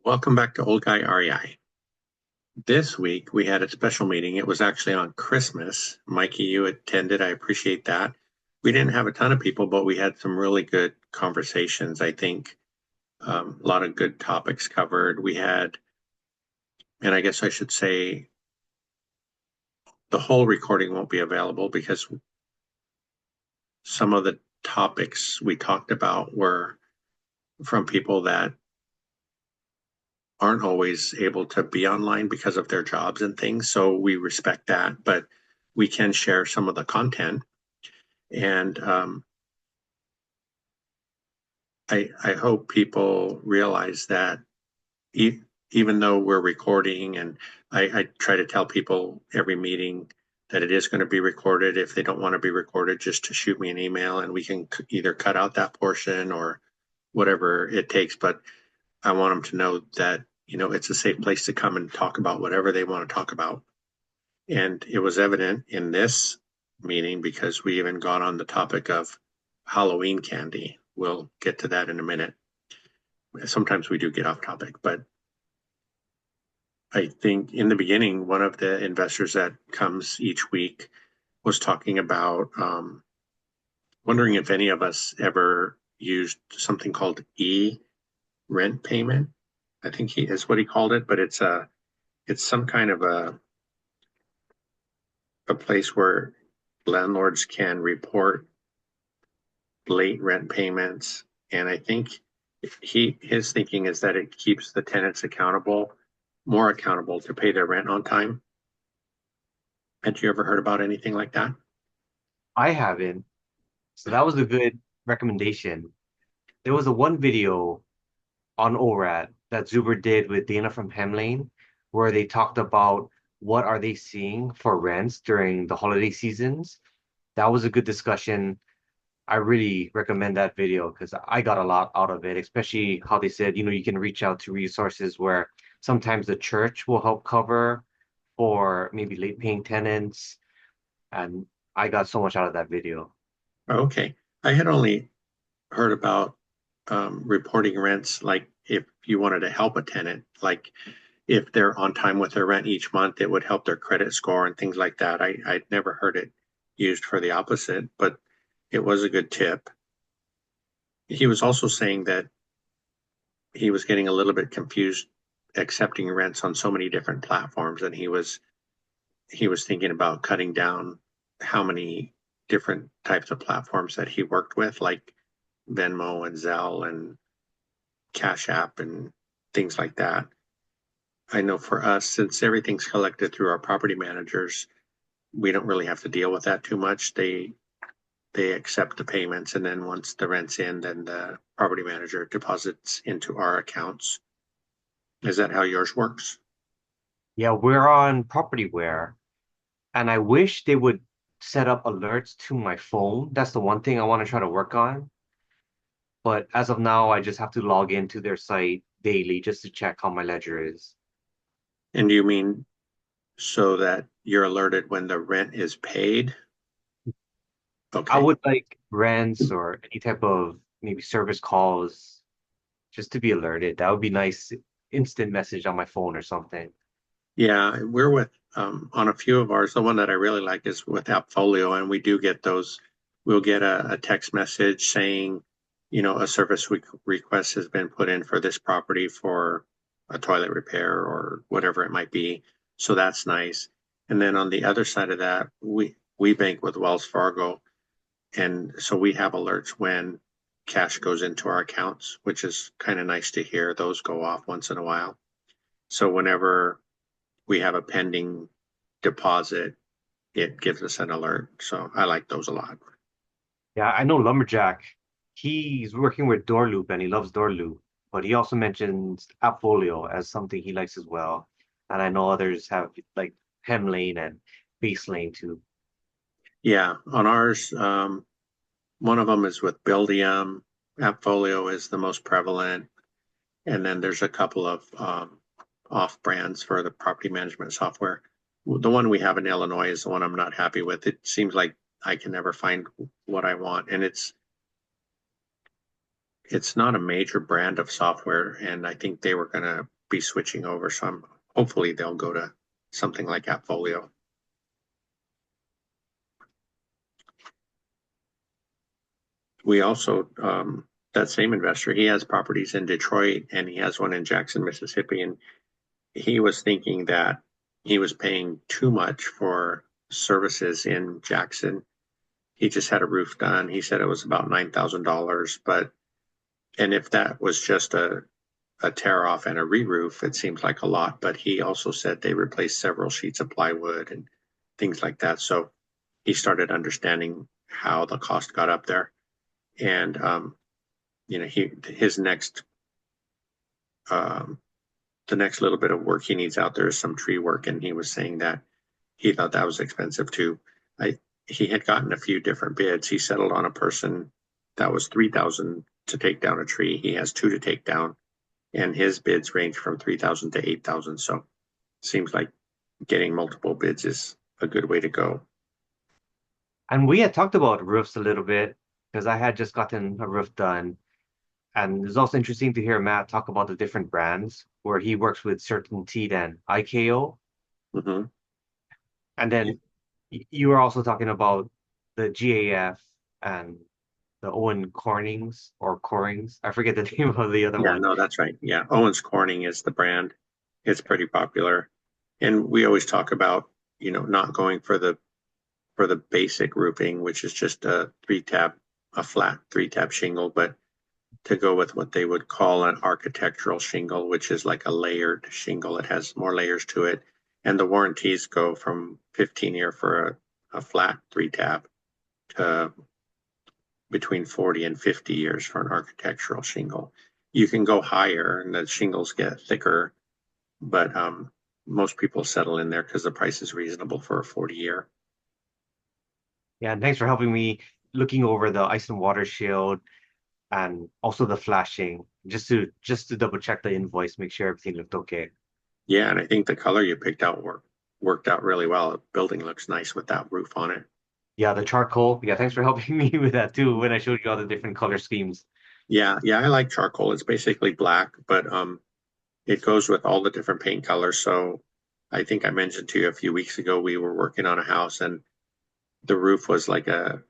Welcome back to Old Guy REI. This week we had a special meeting. It was actually on Christmas. Mikey, you attended. I appreciate that. We didn't have a ton of people, but we had some really good conversations, I think. A lot of good topics covered. We had, and I guess I should say the whole recording won't be available because some of the topics we talked about were from people that aren't always able to be online because of their jobs and things. So we respect that, but we can share some of the content. And I hope people realize that e even though we're recording, and I try to tell people every meeting that it is going to be recorded. If they don't want to be recorded, just to shoot me an email and we can either cut out that portion or whatever it takes. But I want them to know that, it's a safe place to come and talk about whatever they want to talk about. And it was evident in this meeting because we even got on the topic of Halloween candy. We'll get to that in a minute. Sometimes we do get off topic, but I think in the beginning, one of the investors that comes each week was talking about wondering if any of us ever used something called e-rent payment. I think he is what he called it, but it's some kind of a place where landlords can report late rent payments. And I think his thinking is that it keeps the tenants more accountable to pay their rent on time. Had you ever heard about anything like that? I haven't. So that was a good recommendation. There was a one video on ORAD that Zuber did with Dana from Hemlane, where they talked about what are they seeing for rents during the holiday seasons. That was a good discussion. I really recommend that video because I got a lot out of it, especially how they said, you can reach out to resources where sometimes the church will help cover for maybe late paying tenants. And I got so much out of that video. Okay. I had only heard about reporting rents, like if you wanted to help a tenant, like if they're on time with their rent each month, it would help their credit score and things like that. I'd never heard it used for the opposite, but it was a good tip. He was also saying that he was getting a little bit confused accepting rents on so many different platforms, and he was thinking about cutting down how many different types of platforms that he worked with, like Venmo and Zelle and Cash App and things like that. I know for us, since everything's collected through our property managers, we don't really have to deal with that too much. They accept the payments, and then once the rent's in, then the property manager deposits into our accounts. Is that how yours works? Yeah, we're on Propertyware, and I wish they would set up alerts to my phone. That's the one thing I want to try to work on. But as of now, I just have to log into their site daily just to check how my ledger is. And you mean so that you're alerted when the rent is paid? I Okay. would like rents or any type of maybe service calls just to be alerted. That would be nice. Instant message on my phone or something. Yeah, we're with on a few of ours. The one that I really like is with Appfolio, and we do get those. We'll get a text message saying, a service request has been put in for this property for a toilet repair or whatever it might be. So that's nice. And then on the other side of that, we bank with Wells Fargo, and so we have alerts when cash goes into our accounts, which is kind of nice to hear. Those go off once in a while. So whenever we have a pending deposit, it gives us an alert. So I like those a lot. Yeah, I know Lumberjack. He's working with Doorloop and he loves Doorloop, but he also mentions Appfolio as something he likes as well. And I know others have like Hemlane and Baselane too. Yeah, on ours, one of them is with Buildium. Appfolio is the most prevalent, and then there's a couple of off brands for the property management software. The one we have in Illinois is the one I'm not happy with. It seems like I can never find what I want, and it's not a major brand of software, and I think they were going to be switching over. So hopefully they'll go to something like Appfolio. We also, that same investor, he has properties in Detroit and he has one in Jackson, Mississippi, and he was thinking that he was paying too much for services in Jackson. He just had a roof done. He said it was about $9,000, but and if that was just a tear off and a re-roof, it seems like a lot. But he also said they replaced several sheets of plywood and things like that. So he started understanding how the cost got up there. And his next um, the next little bit of work he needs out there is some tree work, and he was saying that he thought that was expensive too. I He had gotten a few different bids. He settled on a person that was 3,000 to take down a tree. He has two to take down, and his bids range from 3,000 to 8,000. So it seems like getting multiple bids is a good way to go. And we had talked about roofs a little bit because I had just gotten a roof done. And it's also interesting to hear Matt talk about the different brands where he works with CertainTeed and IKO. Hmm. And then you were also talking about the GAF and the Owen Cornings or Corings. I forget the name of the other Yeah, one. no, that's right. Yeah, Owens Corning is the brand. It's pretty popular, and we always talk about not going for the basic roofing, which is just a flat three tab shingle, but to go with what they would call an architectural shingle, which is like a layered shingle. It has more layers to it. And the warranties go from 15-year for a flat three tab to between 40 and 50 years for an architectural shingle. You can go higher and the shingles get thicker, but most people settle in there because the price is reasonable for a 40-year. Yeah, and thanks for helping me looking over the ice and water shield and also the flashing just to double check the invoice, make sure everything looked okay. Yeah, and I think the color you picked out worked out really well. The building looks nice with that roof on it. Yeah, the charcoal. Yeah, thanks for helping me with that too when I showed you all the different color schemes. Yeah, yeah, I like charcoal. It's basically black, but it goes with all the different paint colors. So I think I mentioned to you a few weeks ago we were working on a house and the roof was like a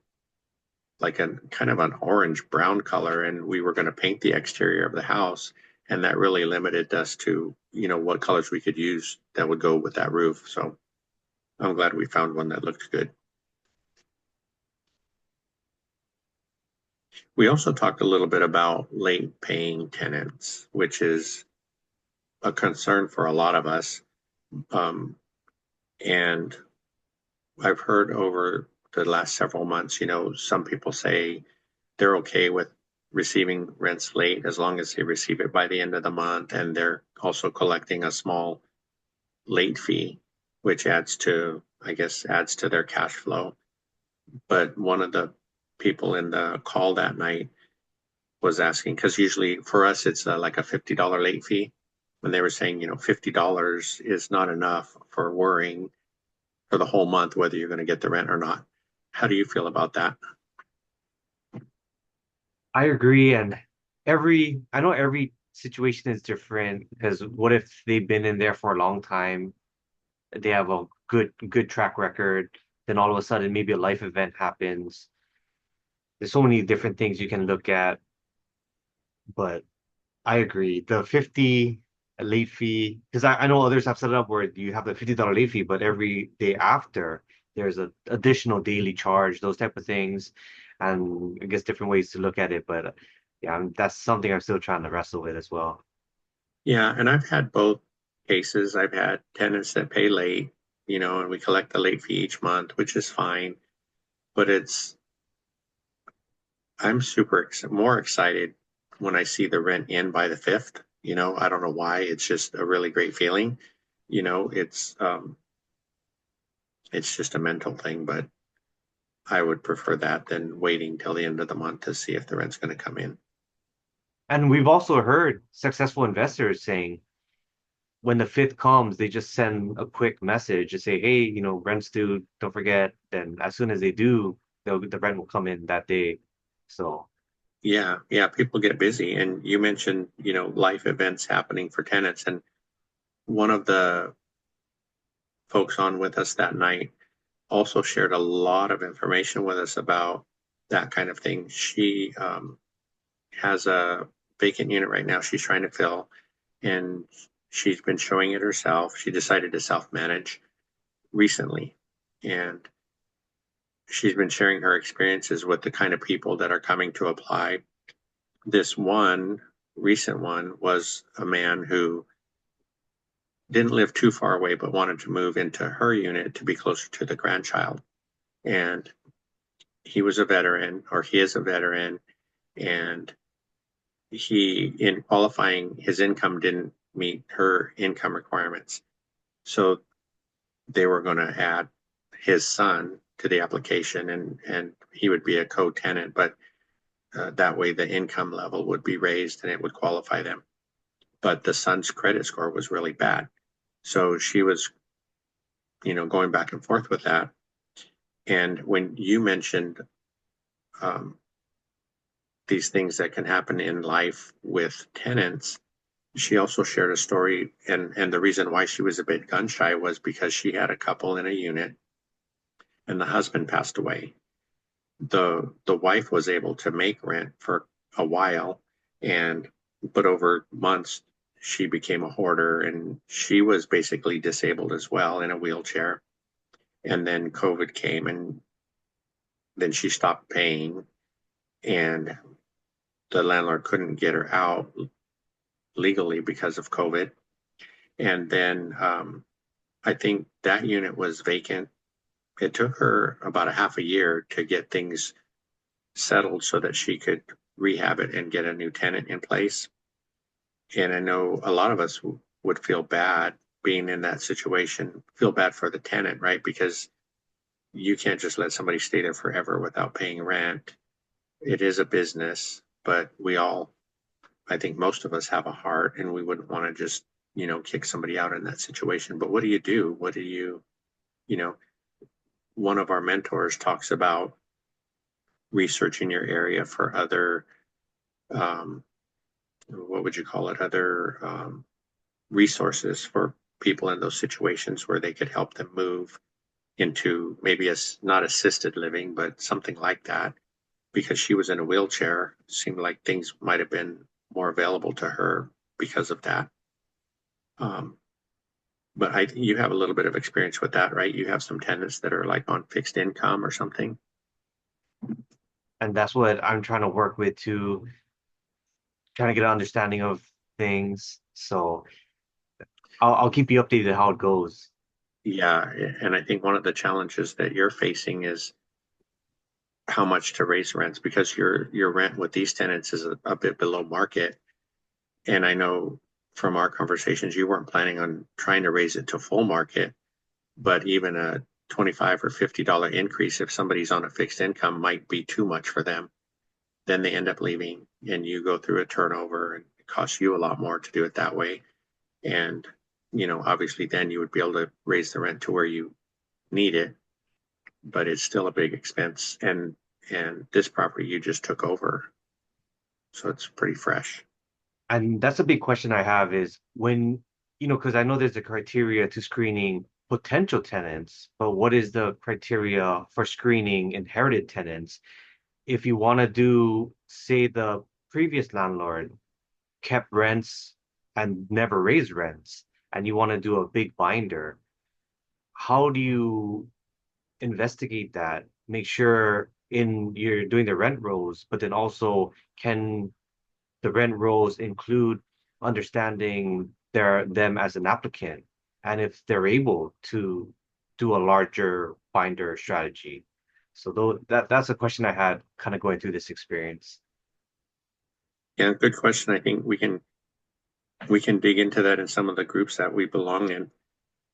kind of an orange brown color, and we were going to paint the exterior of the house, and that really limited us to what colors we could use that would go with that roof. So I'm glad we found one that looked good. We also talked a little bit about late paying tenants, which is a concern for a lot of us. Um, and I've heard over the last several months, some people say they're okay with receiving rents late as long as they receive it by the end of the month, and they're also collecting a small late fee, which I guess, adds to their cash flow. But one of the people in the call that night was asking, because usually for us it's like a $50 late fee. When they were saying, $50 is not enough for worrying for the whole month whether you're going to get the rent or not. How do you feel about that? I agree, and I know every situation is different because what if they've been in there for a long time, they have a good track record, then all of a sudden maybe a life event happens. There's so many different things you can look at, but I agree. The 50 late fee, because I know others have set it up where you have the $50 late fee, but every day after there's a additional daily charge, those type of things, and I guess different ways to look at it. But yeah, that's something I'm still trying to wrestle with as well. Yeah, and I've had both cases. I've had tenants that pay late, and we collect the late fee each month, which is fine. But I'm more excited when I see the rent in by the fifth. I don't know why. It's just a really great feeling. You know, it's um, it's just a mental thing, but I would prefer that than waiting till the end of the month to see if the rent's going to come in. And we've also heard successful investors saying when the fifth comes, they just send a quick message to say, hey, rent's due, don't forget. Then as soon as they do, the rent will come in that day. So. Yeah, yeah, people get busy. And you mentioned, life events happening for tenants. And one of the folks on with us that night also shared a lot of information with us about that kind of thing. She has a vacant unit right now she's trying to fill, and she's been showing it herself. She decided to self-manage recently, and she's been sharing her experiences with the kind of people that are coming to apply. This one recent one was a man who didn't live too far away but wanted to move into her unit to be closer to the grandchild. And he was a veteran, or he is a veteran, and in qualifying, his income didn't meet her income requirements. So they were going to add his son to the application, and he would be a co-tenant, but that way the income level would be raised and it would qualify them. But the son's credit score was really bad. So she was, going back and forth with that. And when you mentioned um, these things that can happen in life with tenants, she also shared a story, and the reason why she was a bit gun shy was because she had a couple in a unit, and the husband passed away. The wife was able to make rent for a while, and but over months she became a hoarder, and she was basically disabled as well in a wheelchair. And then COVID came, and then she stopped paying, and the landlord couldn't get her out legally because of COVID. And then I think that unit was vacant. It took her about a half a year to get things settled so that she could rehab it and get a new tenant in place. And I know a lot of us would feel bad being in that situation, feel bad for the tenant, right? Because you can't just let somebody stay there forever without paying rent. It is a business, but I think most of us have a heart, and we wouldn't want to just, kick somebody out in that situation. But what do you do? You know, one of our mentors talks about researching your area for other, um, what would you call it, other resources for people in those situations where they could help them move into maybe not assisted living, but something like that. Because she was in a wheelchair, it seemed like things might have been more available to her because of that. Um, but you have a little bit of experience with that, right? You have some tenants that are like on fixed income or something. And that's what I'm trying to work with to trying to get an understanding of things. So I'll keep you updated how it goes. Yeah, and I think one of the challenges that you're facing is how much to raise rents, because your rent with these tenants is a bit below market. And I know from our conversations, you weren't planning on trying to raise it to full market, but even a 25 or $50 increase, if somebody's on a fixed income, might be too much for them. Then they end up leaving, and you go through a turnover, and it costs you a lot more to do it that way. And, obviously then you would be able to raise the rent to where you need it, but it's still a big expense. And this property you just took over, so it's pretty fresh. And that's a big question I have is when, because I know there's a criteria to screening potential tenants, but what is the criteria for screening inherited tenants? If you want to do, say, the previous landlord kept rents and never raised rents, and you want to do a big binder, how do you investigate that? Make sure in you're doing the rent rolls, but then also can the rent rolls include understanding them as an applicant, and if they're able to do a larger binder strategy. So though that's a question I had kind of going through this experience. Yeah, good question. I think we can dig into that in some of the groups that we belong in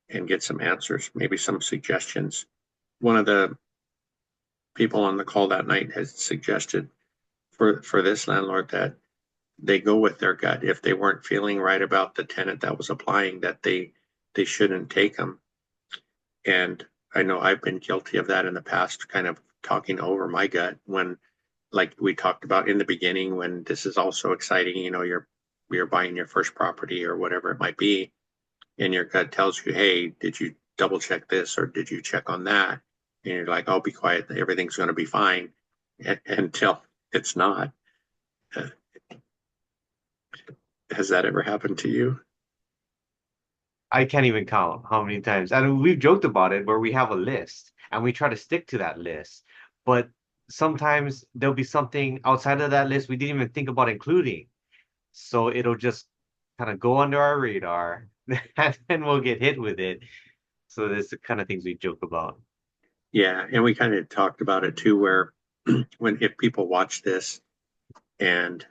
and get some answers, maybe some suggestions. One of the people on the call that night has suggested for this landlord that they go with their gut. If they weren't feeling right about the tenant that was applying, that they shouldn't take them. And I know I've been guilty of that in the past, kind of talking over my gut when like we talked about in the beginning, when this is all so exciting, you're buying your first property or whatever it might be, and your gut tells you, hey, did you double check this or did you check on that? And you're like, oh, be quiet, everything's going to be fine, until it's not. Uh, has that ever happened to you? I can't even count how many times. And we've joked about it where we have a list and we try to stick to that list. But sometimes there'll be something outside of that list we didn't even think about including. So it'll just kind of go under our radar and then we'll get hit with it. So that's the kind of things we joke about. Yeah, and we kind of talked about it too, where when if people watch this and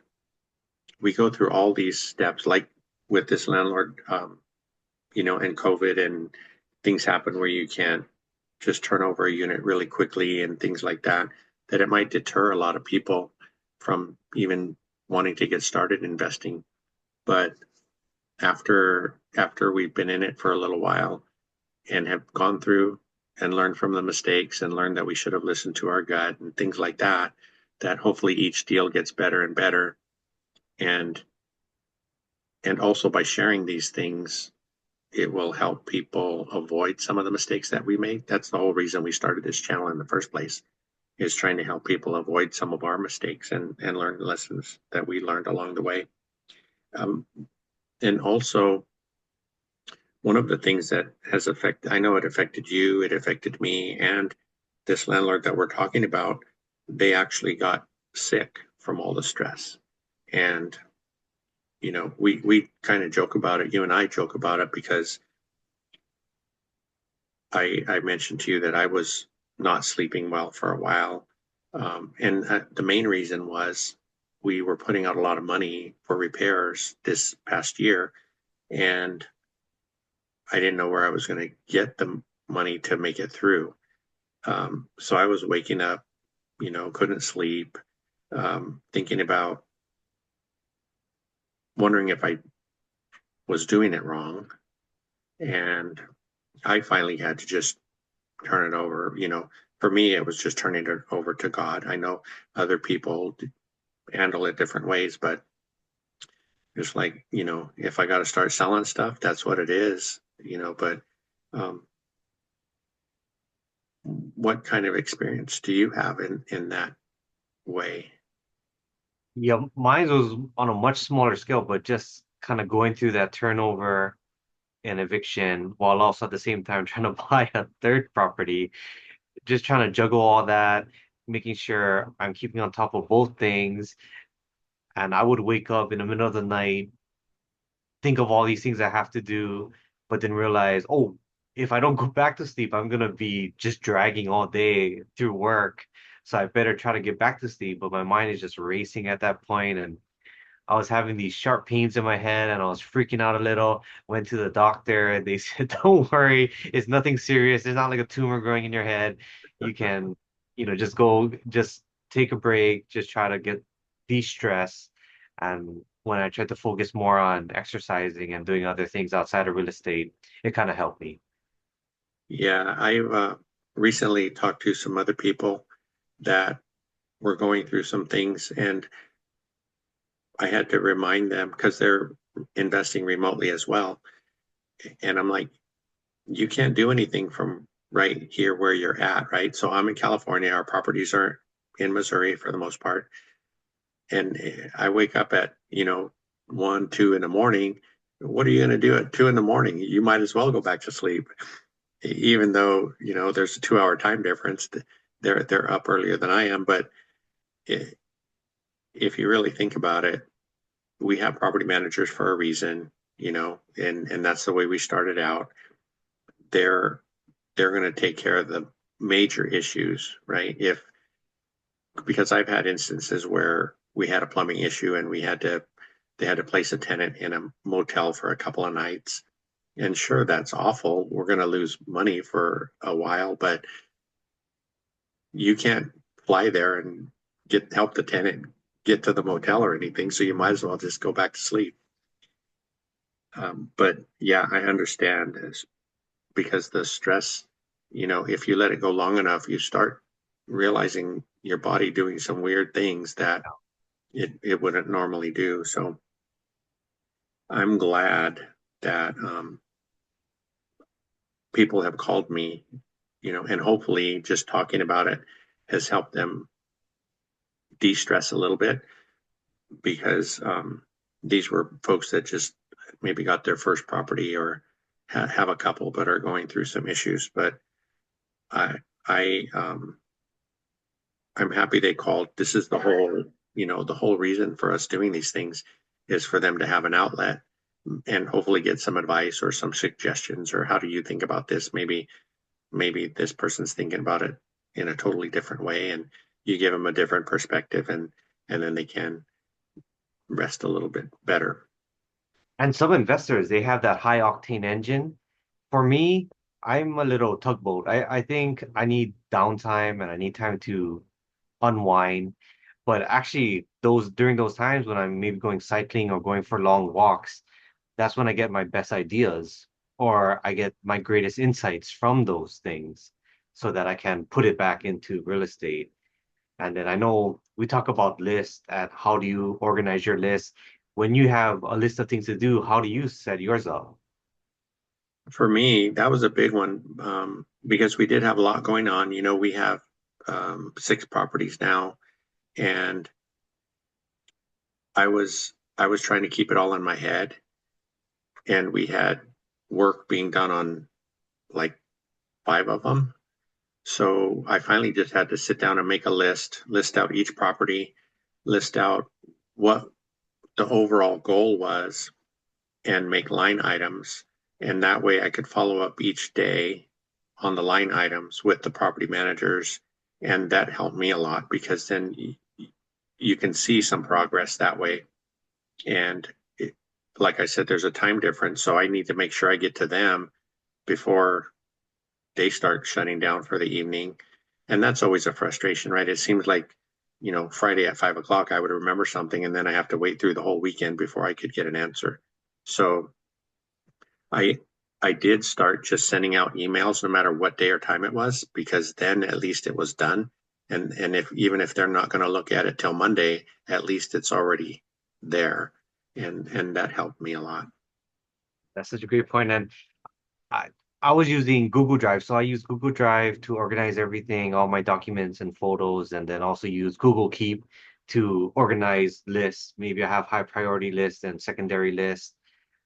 we go through all these steps, like with this landlord, and COVID and things happen where you can't just turn over a unit really quickly and things like that, that it might deter a lot of people from even wanting to get started investing. But after we've been in it for a little while and have gone through and learned from the mistakes and learned that we should have listened to our gut and things like that, that hopefully each deal gets better and better. And also by sharing these things, it will help people avoid some of the mistakes that we made. That's the whole reason we started this channel in the first place, is trying to help people avoid some of our mistakes and learn the lessons that we learned along the way. Um, and also, one of the things that has affected, I know it affected you, it affected me, and this landlord that we're talking about, they actually got sick from all the stress. And, we kind of joke about it. You and I joke about it because I mentioned to you that I was not sleeping well for a while. And the main reason was we were putting out a lot of money for repairs this past year, and I didn't know where I was going to get the money to make it through. So I was waking up, couldn't sleep, thinking about wondering if I was doing it wrong. And I finally had to just turn it over. For me, it was just turning it over to God. I know other people handle it different ways, but just like, if I got to start selling stuff, that's what it is, but um, what kind of experience do you have in that way? Yeah, mine was on a much smaller scale, but just kind of going through that turnover and eviction while also at the same time trying to buy a third property, just trying to juggle all that, making sure I'm keeping on top of both things. And I would wake up in the middle of the night, think of all these things I have to do, but then realize, oh, if I don't go back to sleep, I'm gonna be just dragging all day through work. So I better try to get back to sleep. But my mind is just racing at that point, and I was having these sharp pains in my head and I was freaking out a little. Went to the doctor and they said, don't worry, it's nothing serious. There's not like a tumor growing in your head. You can, just go, just take a break, just try to get de-stress. And when I tried to focus more on exercising and doing other things outside of real estate, it kind of helped me. Yeah, I've recently talked to some other people that were going through some things, and I had to remind them because they're investing remotely as well. And I'm like, you can't do anything from right here where you're at, right? So I'm in California. Our properties are in Missouri for the most part. And I wake up at, 1, 2 in the morning. What are you going to do at 2 in the morning? You might as well go back to sleep, even though, there's a 2 hour time difference. They're up earlier than I am. But if you really think about it, we have property managers for a reason, and that's the way we started out. They're they're going to take care of the major issues, right? If Because I've had instances where we had a plumbing issue and they had to place a tenant in a motel for a couple of nights. And sure, that's awful. We're going to lose money for a while, but you can't fly there and help the tenant get to the motel or anything. So you might as well just go back to sleep. But yeah, I understand, because the stress, if you let it go long enough, you start realizing your body doing some weird things that it wouldn't normally do. So I'm glad that people have called me, and hopefully just talking about it has helped them de-stress a little bit because these were folks that just maybe got their first property or have a couple but are going through some issues. But I I I'm happy they called. This is the whole reason for us doing these things is for them to have an outlet and hopefully get some advice or some suggestions or how do you think about this? Maybe this person's thinking about it in a totally different way and you give them a different perspective and then they can rest a little bit better. And some investors, they have that high octane engine. For me, I'm a little tugboat. I think I need downtime and I need time to unwind. But actually, those during those times when I'm maybe going cycling or going for long walks, that's when I get my best ideas or I get my greatest insights from those things so that I can put it back into real estate. And then I know we talk about lists and how do you organize your list. When you have a list of things to do, how do you set yours up? For me, that was a big one because we did have a lot going on. We have 6 properties now, and I was trying to keep it all in my head, and we had work being done on like 5 of them. So I finally just had to sit down and make a list out each property, list out what the overall goal was, and make line items. And that way I could follow up each day on the line items with the property managers. And that helped me a lot because then you can see some progress that way. And like I said, there's a time difference. So I need to make sure I get to them before they start shutting down for the evening. And that's always a frustration, right? It seems like, Friday at 5 o'clock, I would remember something and then I have to wait through the whole weekend before I could get an answer. So I I did start just sending out emails no matter what day or time it was, because then at least it was done. And if even if they're not going to look at it till Monday, at least it's already there. And that helped me a lot. That's such a great point. And I, I was using Google Drive. So I use Google Drive to organize everything, all my documents and photos, and then also use Google Keep to organize lists. Maybe I have high priority lists and secondary lists.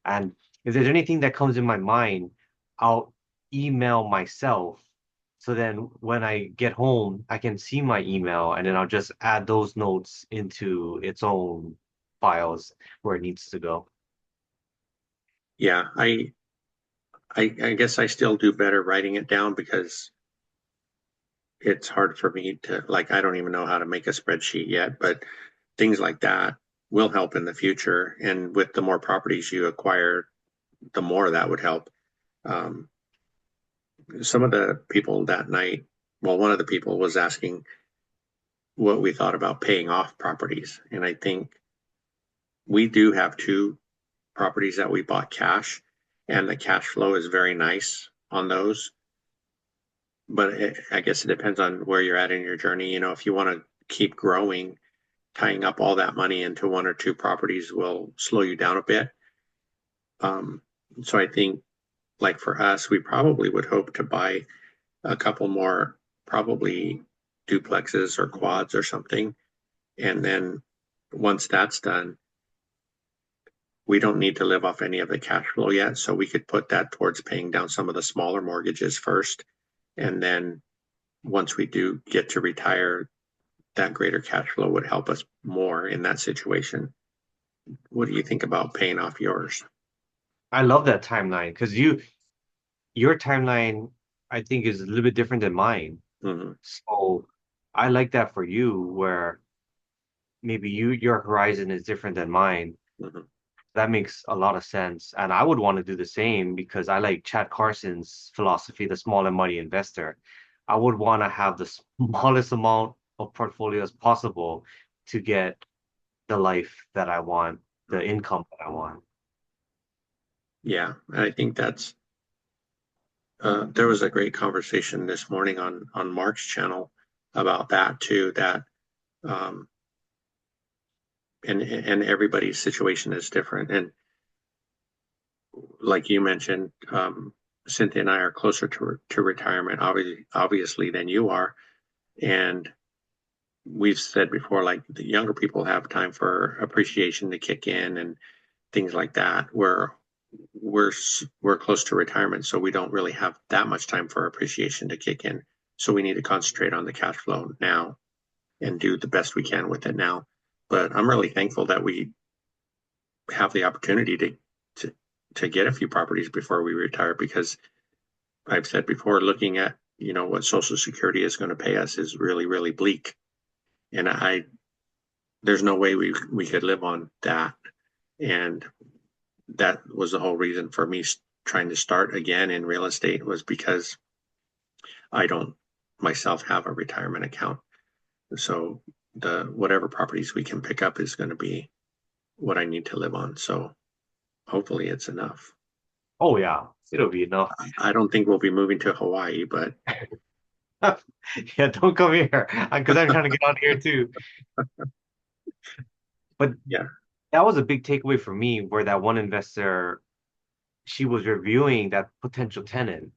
And if there's anything that comes in my mind, I'll email myself. So then when I get home, I can see my email and then I'll just add those notes into its own files where it needs to go. Yeah, I guess I still do better writing it down because it's hard for me to like I don't even know how to make a spreadsheet yet, but things like that will help in the future. And with the more properties you acquire, the more that would help. Um, some of the people that night, well, one of the people was asking what we thought about paying off properties. And I think we do have 2 properties that we bought cash, and the cash flow is very nice on those. But I guess it depends on where you're at in your journey. If you want to keep growing, tying up all that money into 1 or 2 properties will slow you down a bit. Um, so I think, like for us, we probably would hope to buy a couple more, probably duplexes or quads or something. And then once that's done, we don't need to live off any of the cash flow yet. So we could put that towards paying down some of the smaller mortgages first. And then once we do get to retire, that greater cash flow would help us more in that situation. What do you think about paying off yours? I love that timeline because your timeline, I think, is a little bit different than mine. Mhm, So I like that for you, where maybe your horizon is different than mine. mhm. That makes a lot of sense. And I would want to do the same because I like Chad Carson's philosophy, the small and mighty investor. I would want to have the smallest amount of portfolio as possible to get the life that I want, the income that I want. Yeah, I think that's there was a great conversation this morning on Mark's channel about that too, that um, and everybody's situation is different. And like you mentioned, Cynthia and I are closer to retirement, obviously, than you are. And we've said before, like the younger people have time for appreciation to kick in and things like that. We're we're close to retirement, so we don't really have that much time for appreciation to kick in. So we need to concentrate on the cash flow now and do the best we can with it now. But I'm really thankful that we have the opportunity to to get a few properties before we retire, because I've said before, looking at what Social Security is going to pay us is really bleak, and I there's no way we could live on that. And that was the whole reason for me trying to start again in real estate, was because I don't myself have a retirement account. So the whatever properties we can pick up is going to be what I need to live on. So hopefully it's enough. Oh yeah, it'll be enough. I don't think we'll be moving to Hawaii, but Yeah, don't come here because I'm trying to get out of here too. But yeah, that was a big takeaway for me, where that one investor, she was reviewing that potential tenant,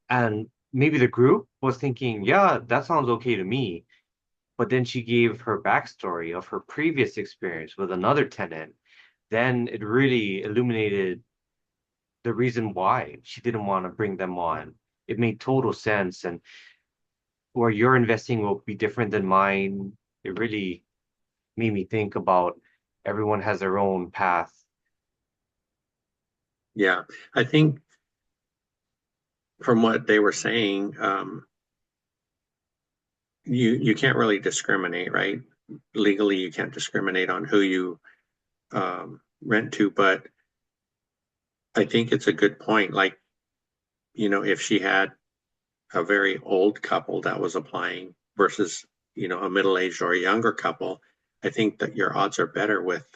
and maybe the group was thinking, yeah, that sounds okay to me. But then she gave her backstory of her previous experience with another tenant. Then it really illuminated the reason why she didn't want to bring them on. It made total sense. And where your investing will be different than mine, it really made me think about everyone has their own path. yeah. I think from what they were saying, you can't really discriminate, right? Legally, you can't discriminate on who you rent to, but I think it's a good point. Like, if she had a very old couple that was applying versus, a middle-aged or a younger couple, I think that your odds are better with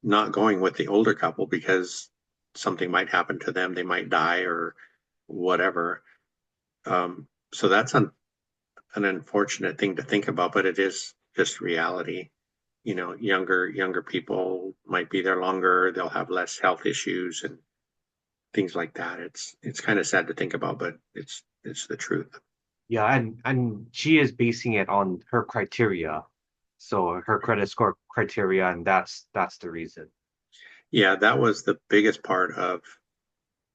not going with the older couple, because something might happen to them. They might die or whatever. So that's an unfortunate thing to think about, but it is just reality. Younger people might be there longer. They'll have less health issues and things like that. It's kind of sad to think about, but it's the truth. Yeah, and she is basing it on her criteria. So her credit score criteria, and that's the reason. Yeah, that was the biggest part of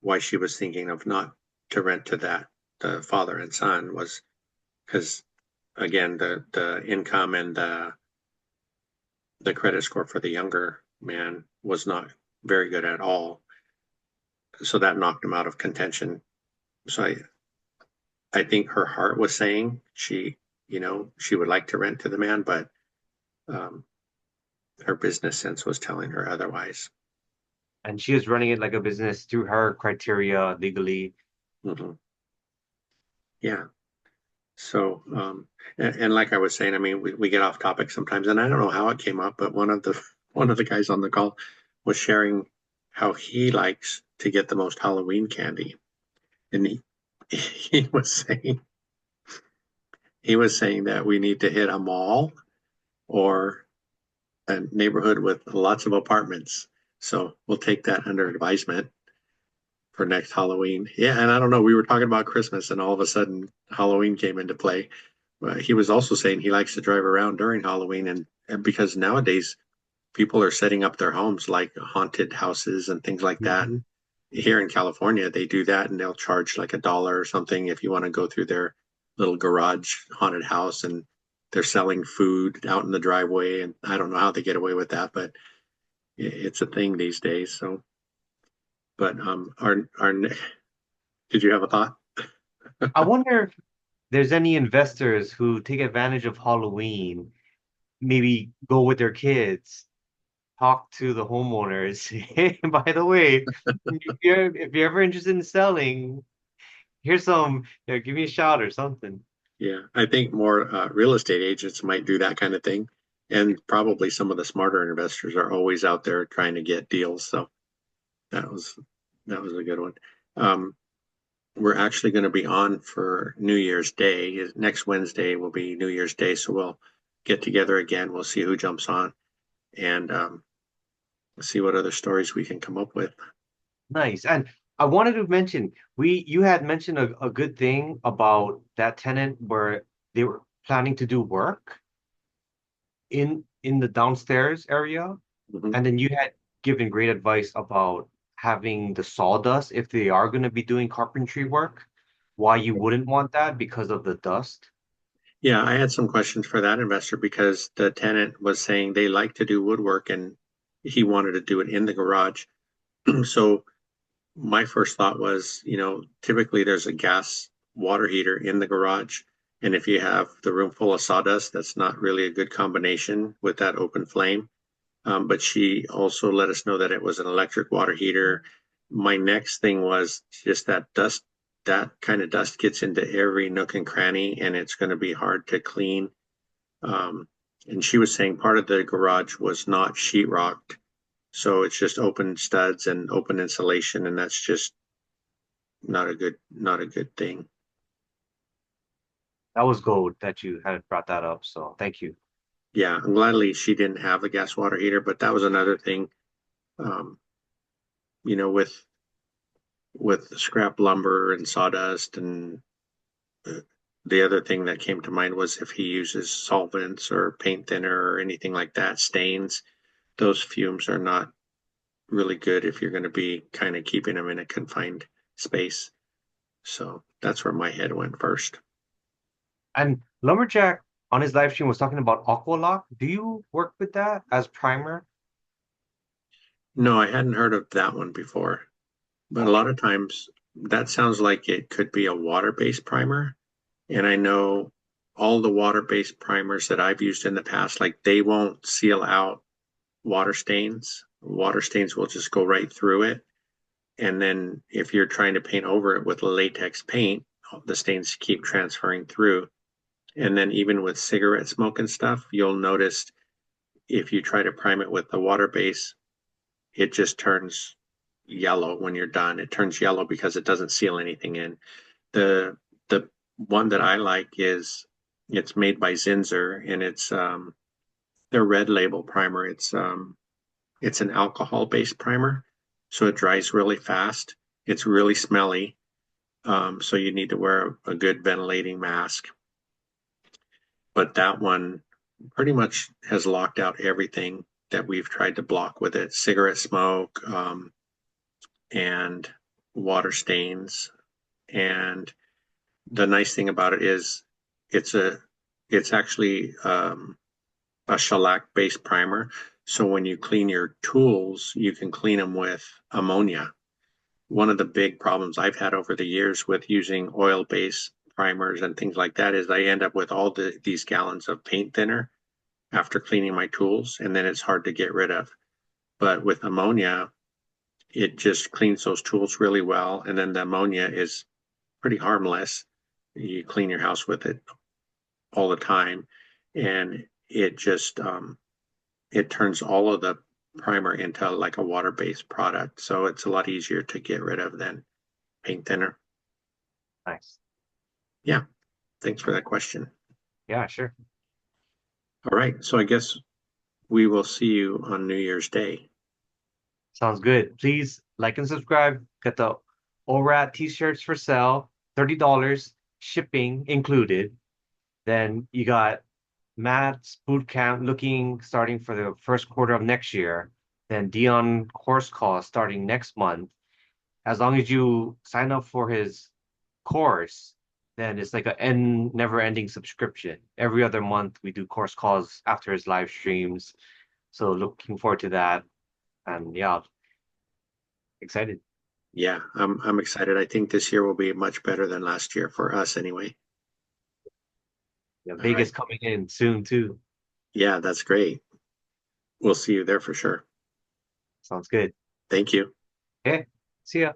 why she was thinking of not to rent to the father and son, was because, again, the income and the credit score for the younger man was not very good at all. So that knocked him out of contention. So I think her heart was saying she would like to rent to the man, but um, her business sense was telling her otherwise. And she is running it like a business through her criteria legally. Hmm. Yeah. So, and like I was saying, I mean, we get off topic sometimes, and I don't know how it came up, but one of the guys on the call was sharing how he likes to get the most Halloween candy, and he was saying he was saying that we need to hit a mall or a neighborhood with lots of apartments. So we'll take that under advisement for next Halloween. Yeah, and I don't know, we were talking about Christmas, and all of a sudden Halloween came into play. He was also saying he likes to drive around during Halloween, and because nowadays people are setting up their homes like haunted houses and things like that. Mhm. Here in California, they do that, and they'll charge like $1 or something if you want to go through their little garage haunted house, and they're selling food out in the driveway. And I don't know how they get away with that, but it's a thing these days. So, but our did you have a thought? I wonder if there's any investors who take advantage of Halloween, maybe go with their kids, talk to the homeowners. Hey, by the way, if you're ever interested in selling, here's some, give me a shout or something. Yeah, I think more real estate agents might do that kind of thing, and probably some of the smarter investors are always out there trying to get deals. So that was that was a good one. Um, we're actually going to be on for New Year's Day. Next Wednesday will be New Year's Day, so we'll get together again. We'll see who jumps on and see what other stories we can come up with. Nice. And I wanted to mention, you had mentioned a good thing about that tenant where they were planning to do work in the downstairs area, Mhm. and then you had given great advice about having the sawdust if they are going to be doing carpentry work, why you wouldn't want that because of the dust. Yeah, I had some questions for that investor because the tenant was saying they like to do woodwork and he wanted to do it in the garage. So my first thought was, typically there's a gas water heater in the garage. And if you have the room full of sawdust, that's not really a good combination with that open flame. But she also let us know that it was an electric water heater. My next thing was just that dust, that kind of dust gets into every nook and cranny, and it's going to be hard to clean. Um, and she was saying part of the garage was not sheetrocked, so it's just open studs and open insulation, and that's just not a good thing. That was gold that you had brought that up. So thank you. Yeah, and gladly she didn't have the gas water heater, but that was another thing. Um, with scrap lumber and sawdust, and the other thing that came to mind was if he uses solvents or paint thinner or anything like that, stains, those fumes are not really good if you're going to be kind of keeping them in a confined space. So that's where my head went first. And Lumberjack on his live stream was talking about Aqualock. Do you work with that as primer? No, I hadn't heard of that one before, but a lot Okay. of times that sounds like it could be a water-based primer. And I know all the water-based primers that I've used in the past, like they won't seal out water stains. Water stains will just go right through it. And then if you're trying to paint over it with latex paint, the stains keep transferring through. And then even with cigarette smoke and stuff, you'll notice if you try to prime it with the water base, it just turns yellow when you're done. It turns yellow because it doesn't seal anything in. The one that I like is it's made by Zinsser and it's their red label primer. It's an alcohol based primer, so it dries really fast. It's really smelly, so you need to wear a good ventilating mask. But that one pretty much has locked out everything that we've tried to block with it: cigarette smoke, and water stains. And the nice thing about it is it's a it's actually a shellac based primer. So when you clean your tools, you can clean them with ammonia. One of the big problems I've had over the years with using oil based primers and things like that is I end up with all these gallons of paint thinner after cleaning my tools, and then it's hard to get rid of. But with ammonia, it just cleans those tools really well, and then the ammonia is pretty harmless. You clean your house with it all the time, and it turns all of the primer into like a water-based product. So it's a lot easier to get rid of than paint thinner. Nice. Yeah, thanks for that question. Yeah, sure. All right, so I guess we will see you on New Year's Day. Sounds good. Please like and subscribe. Get the ORAT t-shirts for sale, $30, shipping included. Then you got Matt's boot camp looking starting for the first quarter of next year. Then Dion course call starting next month. As long as you sign up for his course, then it's like a never ending subscription. Every other month we do course calls after his live streams. So looking forward to that. And yeah, excited. Yeah, I'm excited. I think this year will be much better than last year for us anyway. Yeah, All right. Vegas coming in soon too. Yeah, that's great. We'll see you there for sure. Sounds good. Thank you. Okay. See ya.